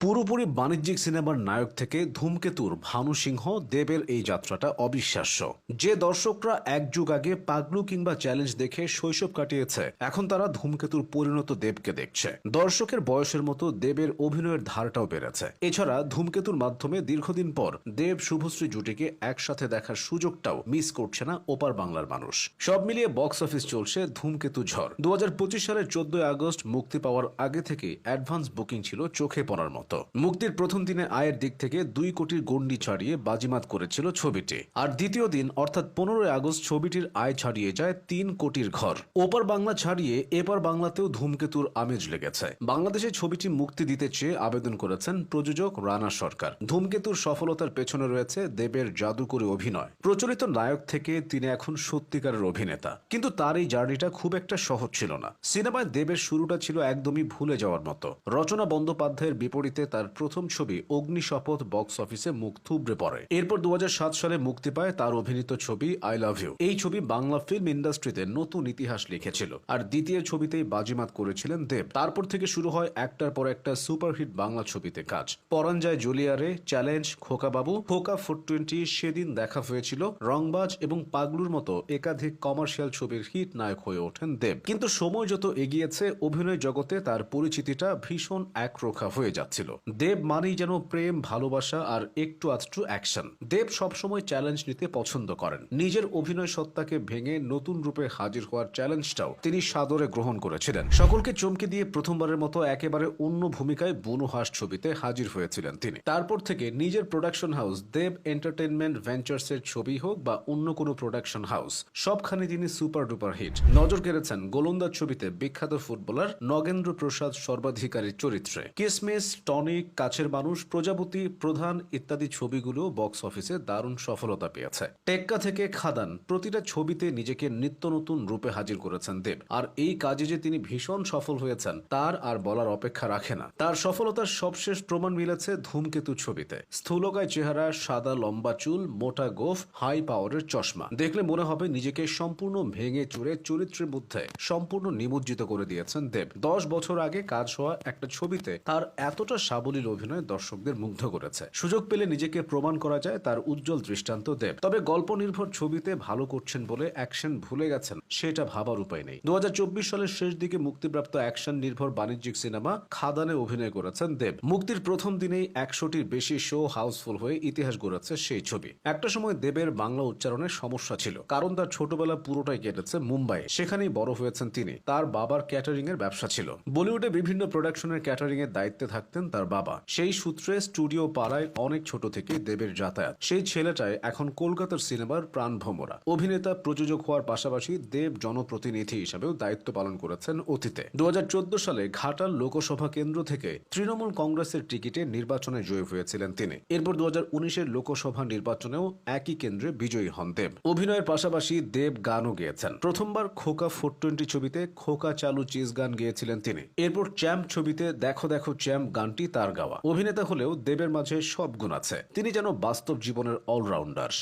পুরোপুরি বাণিজ্যিক সিনেমার নায়ক থেকে ধূমকেতুর ভানু সিংহ দেবের এই যাত্রাটা অবিশ্বাস্য। যে দর্শকরা এক যুগ আগে পাগলু কিংবা চ্যালেঞ্জ দেখে শৈশব কাটিয়েছে, এখন তারা ধূমকেতুর পরিণত দেবকে দেখছে। দর্শকের বয়সের মতো দেবের অভিনয়ের ধারটাও বেড়েছে। এছাড়া ধূমকেতুর মাধ্যমে দীর্ঘদিন পর দেব শুভশ্রী জুটিকে একসাথে দেখার সুযোগটাও মিস করছে না ওপার বাংলার মানুষ। সব মিলিয়ে বক্স অফিস চলছে ধূমকেতু ঝড়। 2025 সালের 14 আগস্ট মুক্তি পাওয়ার আগে থেকে অ্যাডভান্স বুকিং ছিল চোখে পড়ার মতো। মুক্তির প্রথম দিনে আয়ের দিক থেকে 2 কোটির গণ্ডি ছাড়িয়ে বাজিমাত করেছিল ছবিটি। আর দ্বিতীয় দিন অর্থাৎ 15 আগস্ট ছবিটির আয় ছাড়িয়ে যায় 3 কোটির ঘর। ওপার বাংলা ছাড়িয়ে এপার বাংলাতেও ধূমকেতুর আমেজ লেগেছে। বাংলাদেশে ছবিটি মুক্তি দিতে চেয়ে আবেদন করেছেন প্রযোজক রানা সরকার। ধূমকেতুর সফলতার পেছনে রয়েছে দেবের জাদুকরী অভিনয়। প্রচলিত নায়ক থেকে তিনি এখন সত্যিকারের অভিনেতা, কিন্তু তার এই জার্নিটা খুব একটা সহজ ছিল না। সিনেমায় দেবের শুরুটা ছিল একদমই ভুলে যাওয়ার মতো। রচনা বন্দ্যোপাধ্যায়ের বিপরীতে তার প্রথম ছবি অগ্নিশপথ বক্স অফিসে মুখ থুবড়ে পড়ে। এরপর 2007 সালে মুক্তি পায় তার অভিনীত ছবি আই লাভ ইউ। এই ছবি বাংলা ফিল্ম ইন্ডাস্ট্রিতে নতুন ইতিহাস লিখেছিল। আর দ্বিতীয় ছবিতেই বাজিমাত করেছিলেন দেব। তারপর থেকে শুরু হয় একটার পর একটা সুপারহিট বাংলা ছবিতে কাজ। পরাণ যায় জুলিয়ারে, চ্যালেঞ্জ, খোকাবাবু, খোকা 420, সেদিন দেখা হয়েছিল, রংবাজ এবং পাগলুর মতো একাধিক কমার্শিয়াল ছবির হিট নায়ক হয়ে ওঠেন দেব। কিন্তু সময় যত এগিয়েছে অভিনয় জগতে তার পরিচিতিটা ভীষণ একরোখা হয়ে যাচ্ছিল। দেব মানেই যেন প্রেম, ভালোবাসা আর একটু আধটু অ্যাকশন। দেব সবসময় চ্যালেঞ্জ নিতে পছন্দ করেন। নিজের অভিনয় সত্তাকে ভেঙে নতুন রূপে হাজির হওয়ার চ্যালেঞ্জটাও তিনি সাদরে গ্রহণ করেছিলেন। সকলকে চমকে দিয়ে প্রথমবারের মতো একেবারে অন্য ভূমিকায় বুনো হাঁস ছবিতে হাজির হয়েছিলেন তিনি। তারপর থেকে নিজের প্রোডাকশন হাউস দেব এন্টারটেইনমেন্ট ভেঞ্চার্সের ছবি হোক বা অন্য কোনো প্রোডাকশন হাউস, সবখানে তিনি সুপার ডুপার হিট। নজর কেড়েছেন গোলন্দাজ ছবিতে বিখ্যাত ফুটবলার নগেন্দ্র প্রসাদ সর্বাধিকারীর চরিত্রে। কিসমিস, টনিক, কাছের মানুষ, প্রজাপতি, প্রধান ইত্যাদি ছবিগুলো বক্স অফিসে দারুণ সফলতা পেয়েছে। টেক্কা থেকে খাদান, প্রতিটা ছবিতে নিজেকে নিত্য নতুন রূপে হাজির করেছেন দেব। আর এই কাজে যে তিনি ভীষণ সফল হয়েছেন তার আর বলার অপেক্ষা রাখে না। তার সফলতার সবশেষ প্রমাণ মিলেছে ধূমকেতু ছবিতে। স্থূলকায় চেহারা, সাদা লম্বা চুল, মোটা গোফ, হাই পাওয়ারের চশমা দেখলে মনে হবে নিজেকে সম্পূর্ণ ভেঙে চুরে চরিত্রের মধ্যে সম্পূর্ণ নিমজ্জিত করে দিয়েছেন দেব। 10 বছর আগে কাজ হওয়া একটা ছবিতে তার এতটা সাবলীল অভিনয় দর্শকদের মুগ্ধ করেছে। সুযোগ পেলে নিজেকে প্রমাণ করা যায় তার উজ্জ্বল দৃষ্টান্ত দেব। তবে গল্প নির্ভর ছবিতে ভালো করছেন বলে অ্যাকশন ভুলে গেছেন সেটা ভাবার উপায় নেই। 2024 সালের শেষ দিকে মুক্তিপ্রাপ্ত অ্যাকশন নির্ভর বাণিজ্যিক সিনেমা খাদানে অভিনয় করেছেন দেব। মুক্তির প্রথম দিনেই 100টির বেশি শো হাউসফুল হয়ে ইতিহাস গড়েছে সেই ছবি। একটা সময় দেবের বাংলা উচ্চারণের সমস্যা ছিল, কারণ তার ছোটবেলা পুরোটাই কেটেছে মুম্বাই। সেখানেই বড় হয়েছেন তিনি। তার বাবার ক্যাটারিং এর ব্যবসা ছিল। বলিউডে বিভিন্ন প্রোডাকশনের ক্যাটারিং এর দায়িত্বে থাকতেন তার বাবা। সেই সূত্রে স্টুডিও পাড়ায় অনেক ছোট থেকে দেবের যাতায়াত। সেই ছেলেটাই এখন কলকাতার সিনেমার প্রাণ ভোমরা। অভিনেতা, প্রযোজক হওয়ার পাশাপাশি দেব জনপ্রতিনিধি হিসাবেও দায়িত্ব পালন করেছেন অতীতে। 2014 সালে ঘাটাল লোকসভা কেন্দ্র থেকে তৃণমূল কংগ্রেসের টিকিটে নির্বাচনে জয়ী হয়েছিলেন তিনি। এরপর 2019-এর লোকসভা নির্বাচনেও একই কেন্দ্রে বিজয়ী হন দেব। অভিনয়ের পাশাপাশি দেব গানও গেয়েছেন। প্রথমবার খোকা 420 ছবিতে খোকা চালু চিজ গান গেয়েছিলেন তিনি। এরপর চ্যাম্প ছবিতে দেখো দেখো চ্যাম্প গানটি তার গাওয়া। অভিনেতা হলেও দেবের মাঝে সব গুণ আছে। তিনি যেন বাস্তব জীবনের অলরাউন্ডার।